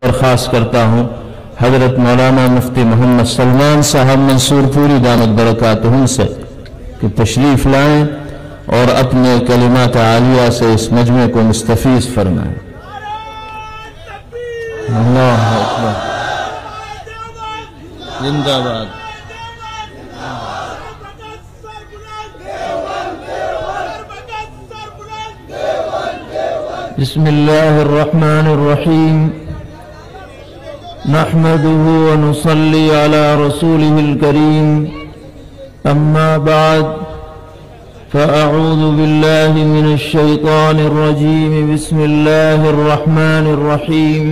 درخواست کرتا ہوں حضرت مولانا مفتی محمد سلمان صاحب منصور پوری دامت برکاتہم سے کہ تشریف لائیں اور اپنے کلمات عالیہ سے اس مجمع کو مستفیض فرمائیں۔ اللہ اکبر، زندہ باد۔ بسم اللہ الرحمن الرحیم، نحمده ونصلي على رسوله الكريم، اما بعد فاعوذ باللہ من الشیطان الرجیم، بسم اللہ الرحمن الرحیم،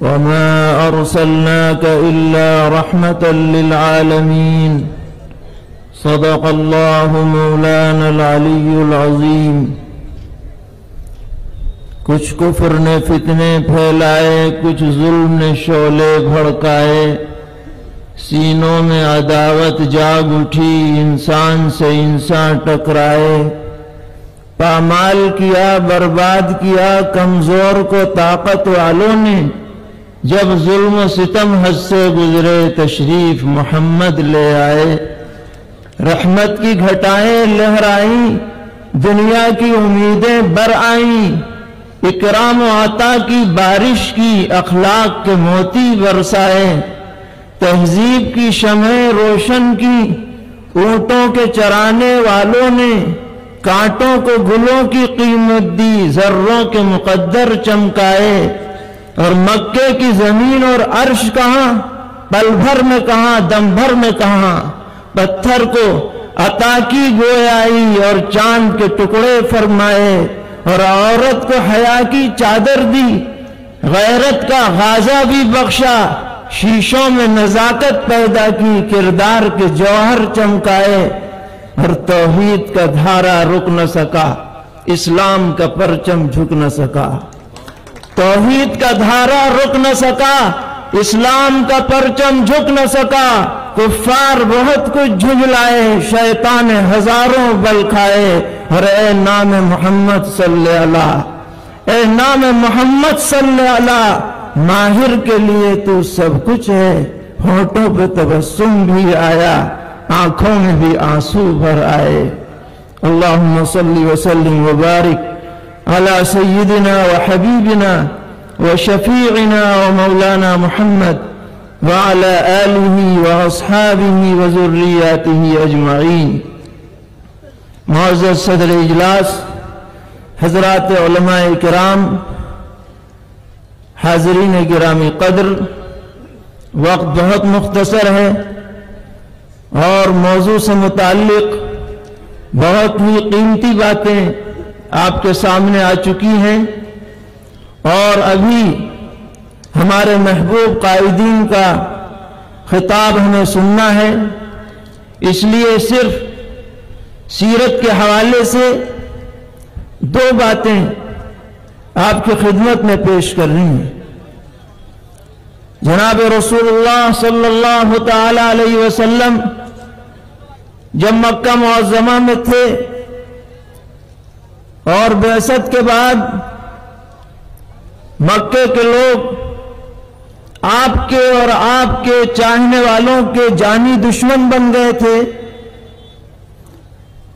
وما ارسلناك الا رحمة للعالمین، صدق اللہ مولانا العلی العظیم۔ کچھ کفر نے فتنے پھیلائے، کچھ ظلم نے شعلے بھڑکائے، سینوں میں عداوت جاگ اٹھی، انسان سے انسان ٹکرائے، پامال کیا، برباد کیا کمزور کو طاقت والوں نے، جب ظلم و ستم حد سے گزرے تشریف محمد لے آئے، رحمت کی گھٹائیں لہرائیں، دنیا کی امیدیں بر آئیں، اکرام و عطا کی بارش کی، اخلاق کے موتی برسائے، تہذیب کی شمعیں روشن کی، اونٹوں کے چرانے والوں نے کانٹوں کو گلوں کی قیمت دی، ذروں کے مقدر چمکائے، اور مکے کی زمین اور عرش کہاں، پل بھر میں کہاں، دم بھر میں کہاں، پتھر کو عطا کی گویائی اور چاند کے ٹکڑے فرمائے، اور عورت کو حیا کی چادر دی، غیرت کا غازہ بھی بخشا، شیشوں میں نزاکت پیدا کی، کردار کے جوہر چمکائے، اور توحید کا دھارا رک نہ سکا، اسلام کا پرچم جھک نہ سکا، توحید کا دھارا رک نہ سکا، اسلام کا پرچم جھک نہ سکا، کفار بہت کچھ جھجلائے، شیطان ہزاروں بل کھائے، اور اے نام محمد صلی اللہ، اے نام محمد صلی اللہ، ماہر کے لیے تو سب کچھ ہے، ہونٹوں پہ تبسم بھی آیا، آنکھوں میں بھی آنسو بھر آئے۔ اللہم صلی وسلم وبارک علی سیدنا وحبیبنا وشفیعنا ومولانا محمد وعلى آلہ واصحابہ وذریاتہ اجمعین۔ معزز صدر اجلاس، حضرات علماء کرام، حاضرین گرامی قدر، وقت بہت مختصر ہے اور موضوع سے متعلق بہت ہی قیمتی باتیں آپ کے سامنے آ چکی ہیں، اور ابھی ہمارے محبوب قائدین کا خطاب ہمیں سننا ہے، اس لیے صرف سیرت کے حوالے سے دو باتیں آپ کی خدمت میں پیش کر رہی ہیں۔ جناب رسول اللہ صلی اللہ تعالی علیہ وسلم جب مکہ معظمہ میں تھے اور بعثت کے بعد مکے کے لوگ آپ کے اور آپ کے چاہنے والوں کے جانی دشمن بن گئے تھے،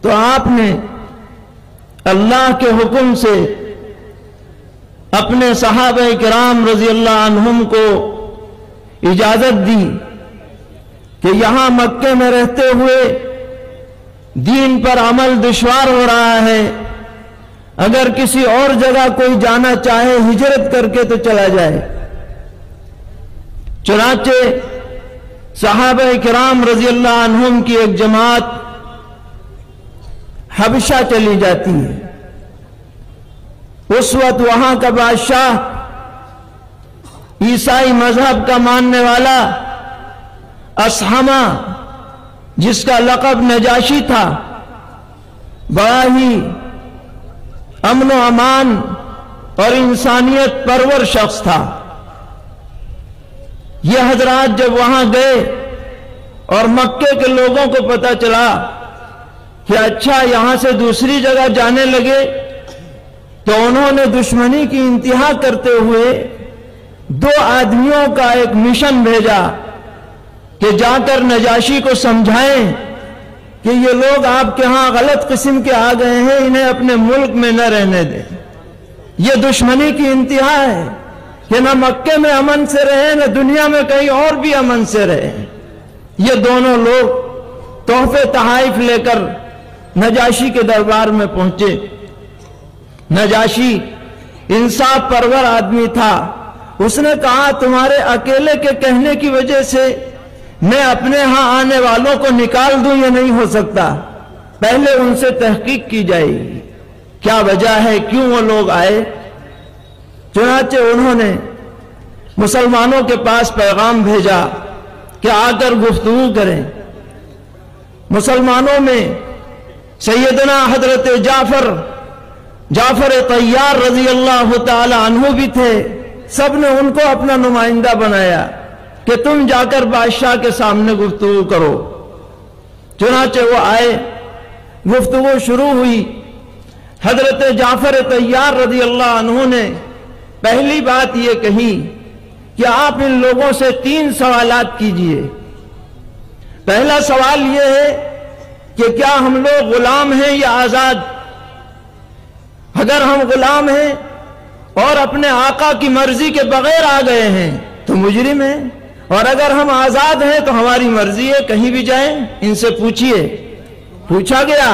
تو آپ نے اللہ کے حکم سے اپنے صحابہ کرام رضی اللہ عنہم کو اجازت دی کہ یہاں مکے میں رہتے ہوئے دین پر عمل دشوار ہو رہا ہے، اگر کسی اور جگہ کوئی جانا چاہے ہجرت کر کے تو چلا جائے۔ چنانچہ صحابہ کرام رضی اللہ عنہم کی ایک جماعت حبشہ چلی جاتی ہے۔ اس وقت وہاں کا بادشاہ عیسائی مذہب کا ماننے والا اسحمہ، جس کا لقب نجاشی تھا، بڑا ہی امن و امان اور انسانیت پرور شخص تھا۔ یہ حضرات جب وہاں گئے اور مکے کے لوگوں کو پتہ چلا کہ اچھا یہاں سے دوسری جگہ جانے لگے، تو انہوں نے دشمنی کی انتہا کرتے ہوئے 2 آدمیوں کا ایک مشن بھیجا کہ جا کر نجاشی کو سمجھائیں کہ یہ لوگ آپ کے ہاں غلط قسم کے آ گئے ہیں، انہیں اپنے ملک میں نہ رہنے دیں۔ یہ دشمنی کی انتہا ہے کہ نہ مکے میں امن سے رہے، نہ دنیا میں کہیں اور بھی امن سے رہے۔ یہ دونوں لوگ تحفے تحائف لے کر نجاشی کے دربار میں پہنچے۔ نجاشی انصاف پرور آدمی تھا، اس نے کہا تمہارے اکیلے کے کہنے کی وجہ سے میں اپنے ہاں آنے والوں کو نکال دوں، یہ نہیں ہو سکتا، پہلے ان سے تحقیق کی جائے گی کیا وجہ ہے، کیوں وہ لوگ آئے۔ چنانچہ انہوں نے مسلمانوں کے پاس پیغام بھیجا کہ آ کر گفتگو کریں۔ مسلمانوں میں سیدنا حضرت جعفر طیار رضی اللہ تعالی عنہ بھی تھے، سب نے ان کو اپنا نمائندہ بنایا کہ تم جا کر بادشاہ کے سامنے گفتگو کرو۔ چنانچہ وہ آئے، گفتگو شروع ہوئی۔ حضرت جعفر طیار رضی اللہ عنہ نے پہلی بات یہ کہی کہ آپ ان لوگوں سے 3 سوالات کیجئے۔ پہلا سوال یہ ہے کہ کیا ہم لوگ غلام ہیں یا آزاد؟ اگر ہم غلام ہیں اور اپنے آقا کی مرضی کے بغیر آ گئے ہیں تو مجرم ہیں، اور اگر ہم آزاد ہیں تو ہماری مرضی ہے، کہیں بھی جائیں، ان سے پوچھئے۔ پوچھا گیا،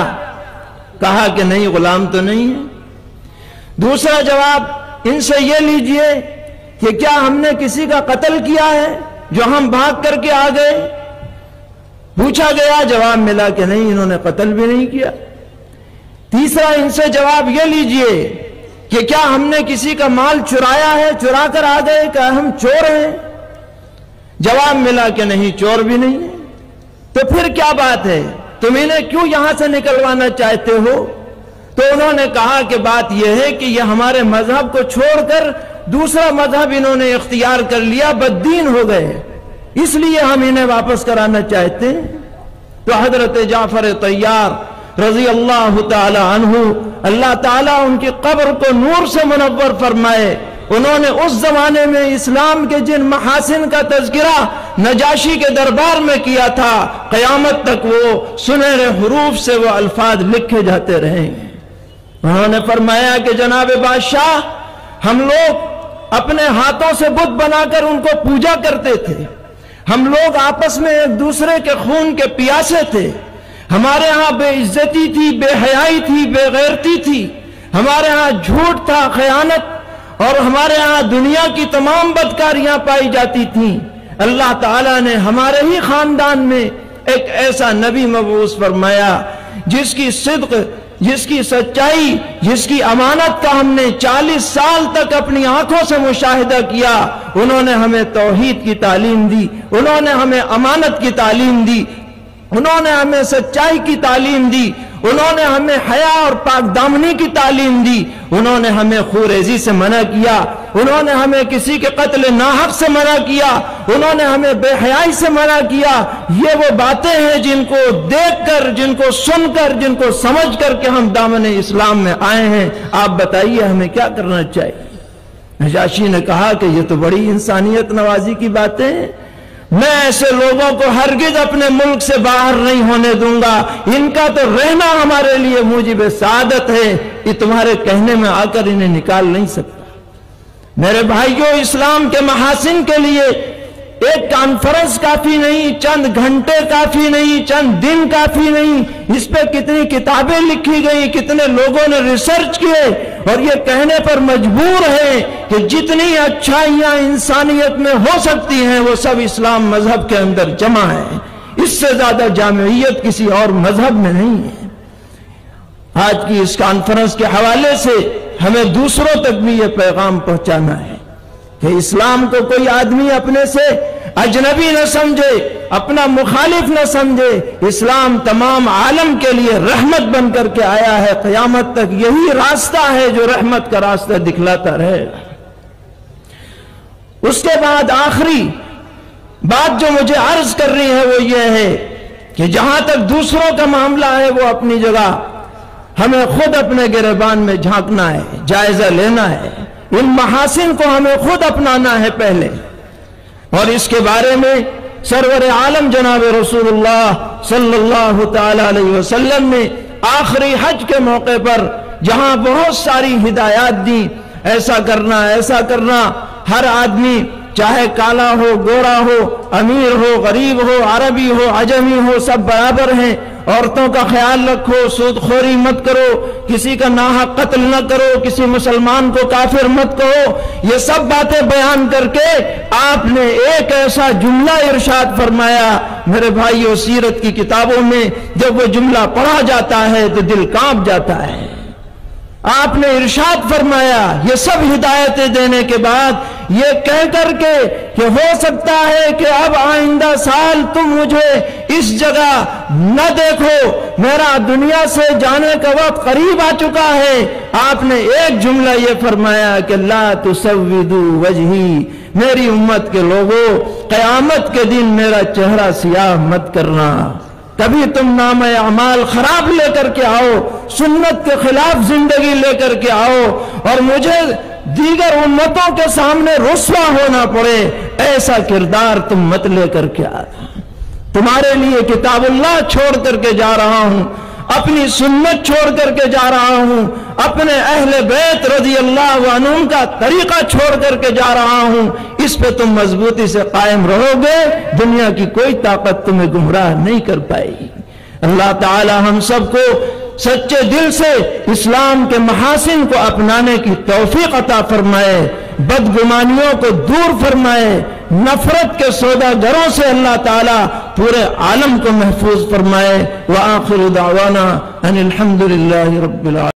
کہا کہ نہیں، غلام تو نہیں ہے۔ دوسرا جواب ان سے یہ لیجئے کہ کیا ہم نے کسی کا قتل کیا ہے جو ہم بھاگ کر کے آ گئے؟ پوچھا گیا، جواب ملا کہ نہیں، انہوں نے قتل بھی نہیں کیا۔ تیسرا ان سے جواب یہ لیجئے کہ کیا ہم نے کسی کا مال چرایا ہے، چرا کر آ گئے، کیا ہم چور ہیں؟ جواب ملا کہ نہیں، چور بھی نہیں ہے۔ تو پھر کیا بات ہے، تم انہیں کیوں یہاں سے نکلوانا چاہتے ہو؟ تو انہوں نے کہا کہ بات یہ ہے کہ یہ ہمارے مذہب کو چھوڑ کر دوسرا مذہب انہوں نے اختیار کر لیا، بددین ہو گئے، اس لیے ہم انہیں واپس کرانا چاہتے ہیں۔ تو حضرت جعفر طیار رضی اللہ تعالی عنہ، اللہ تعالیٰ ان کی قبر کو نور سے منور فرمائے، انہوں نے اس زمانے میں اسلام کے جن محاسن کا تذکرہ نجاشی کے دربار میں کیا تھا، قیامت تک وہ سنہرے حروف سے وہ الفاظ لکھے جاتے رہیں گے۔ انہوں نے فرمایا کہ جناب بادشاہ، ہم لوگ اپنے ہاتھوں سے بت بنا کر ان کو پوجا کرتے تھے، ہم لوگ آپس میں ایک دوسرے کے خون کے پیاسے تھے، ہمارے ہاں بے عزتی تھی، بے حیائی تھی، بے غیرتی تھی، ہمارے ہاں جھوٹ تھا، خیانت، اور ہمارے ہاں دنیا کی تمام بدکاریاں پائی جاتی تھیں۔ اللہ تعالیٰ نے ہمارے ہی خاندان میں ایک ایسا نبی مبعوث فرمایا جس کی صدق، جس کی سچائی، جس کی امانت کا ہم نے 40 سال تک اپنی آنکھوں سے مشاہدہ کیا۔ انہوں نے ہمیں توحید کی تعلیم دی، انہوں نے ہمیں امانت کی تعلیم دی، انہوں نے ہمیں سچائی کی تعلیم دی، انہوں نے ہمیں حیا اور پاک دامنی کی تعلیم دی، انہوں نے ہمیں خوریزی سے منع کیا، انہوں نے ہمیں کسی کے قتل ناحق سے منع کیا، انہوں نے ہمیں بے حیائی سے منع کیا۔ یہ وہ باتیں ہیں جن کو دیکھ کر، جن کو سن کر، جن کو سمجھ کر کہ ہم دامن اسلام میں آئے ہیں۔ آپ بتائیے ہمیں کیا کرنا چاہیے؟ نجاشی نے کہا کہ یہ تو بڑی انسانیت نوازی کی باتیں ہیں، میں ایسے لوگوں کو ہرگز اپنے ملک سے باہر نہیں ہونے دوں گا، ان کا تو رہنا ہمارے لیے موجب سعادت ہے، یہ تمہارے کہنے میں آ کر انہیں نکال نہیں سکتا۔ میرے بھائیوں، اسلام کے محاسن کے لیے ایک کانفرنس کافی نہیں، چند گھنٹے کافی نہیں، چند دن کافی نہیں، اس پہ کتنی کتابیں لکھی گئی، کتنے لوگوں نے ریسرچ کیے، اور یہ کہنے پر مجبور ہے کہ جتنی اچھائیاں انسانیت میں ہو سکتی ہیں وہ سب اسلام مذہب کے اندر جمع ہے، اس سے زیادہ جامعیت کسی اور مذہب میں نہیں ہے۔ آج کی اس کانفرنس کے حوالے سے ہمیں دوسروں تک بھی یہ پیغام پہنچانا ہے کہ اسلام کو کوئی آدمی اپنے سے اجنبی نہ سمجھے، اپنا مخالف نہ سمجھے، اسلام تمام عالم کے لیے رحمت بن کر کے آیا ہے، قیامت تک یہی راستہ ہے جو رحمت کا راستہ دکھلاتا رہے گا۔ اس کے بعد آخری بات جو مجھے عرض کرنی ہے وہ یہ ہے کہ جہاں تک دوسروں کا معاملہ ہے وہ اپنی جگہ، ہمیں خود اپنے گریبان میں جھانکنا ہے، جائزہ لینا ہے ان محاسن کو ہمیں خود اپنانا ہے پہلے. اور اس کے بارے میں سرور عالم جناب رسول اللہ صلی اللہ تعالی علیہ وسلم نے آخری حج کے موقع پر جہاں بہت ساری ہدایات دی، ایسا کرنا ایسا کرنا، ہر آدمی چاہے کالا ہو گورا ہو، امیر ہو غریب ہو، عربی ہو عجمی ہو، سب برابر ہیں. عورتوں کا خیال رکھو، سود خوری مت کرو، کسی کا ناحق قتل نہ کرو، کسی مسلمان کو کافر مت کہو. یہ سب باتیں بیان کر کے آپ نے ایک ایسا جملہ ارشاد فرمایا میرے بھائیو، سیرت کی کتابوں میں جب وہ جملہ پڑھا جاتا ہے تو دل کانپ جاتا ہے. آپ نے ارشاد فرمایا، یہ سب ہدایتیں دینے کے بعد یہ کہہ کر کے کہ ہو سکتا ہے کہ اب آئندہ سال تم مجھے اس جگہ نہ دیکھو، میرا دنیا سے جانے کا وقت قریب آ چکا ہے. آپ نے ایک جملہ یہ فرمایا کہ لا تسودوا وجہی، میری امت کے لوگوں قیامت کے دن میرا چہرہ سیاہ مت کرنا. کبھی تم نام اعمال خراب لے کر کے آؤ، سنت کے خلاف زندگی لے کر کے آؤ اور مجھے دیگر امتوں کے سامنے رسوا ہونا پڑے، ایسا کردار تم مت لے کر کے آ. تمہارے لیے کتاب اللہ چھوڑ کر کے جا رہا ہوں، اپنی سنت چھوڑ کر کے جا رہا ہوں، اپنے اہل بیت رضی اللہ عنہم کا طریقہ چھوڑ کر کے جا رہا ہوں. اس پہ تم مضبوطی سے قائم رہو گے، دنیا کی کوئی طاقت تمہیں گمراہ نہیں کر پائے گی. اللہ تعالی ہم سب کو سچے دل سے اسلام کے محاسن کو اپنانے کی توفیق عطا فرمائے، بدگمانیوں کو دور فرمائے، نفرت کے سوداگروں سے اللہ تعالی پورے عالم کو محفوظ فرمائے. وآخر دعوانا ان الحمد للہ رب العالمین.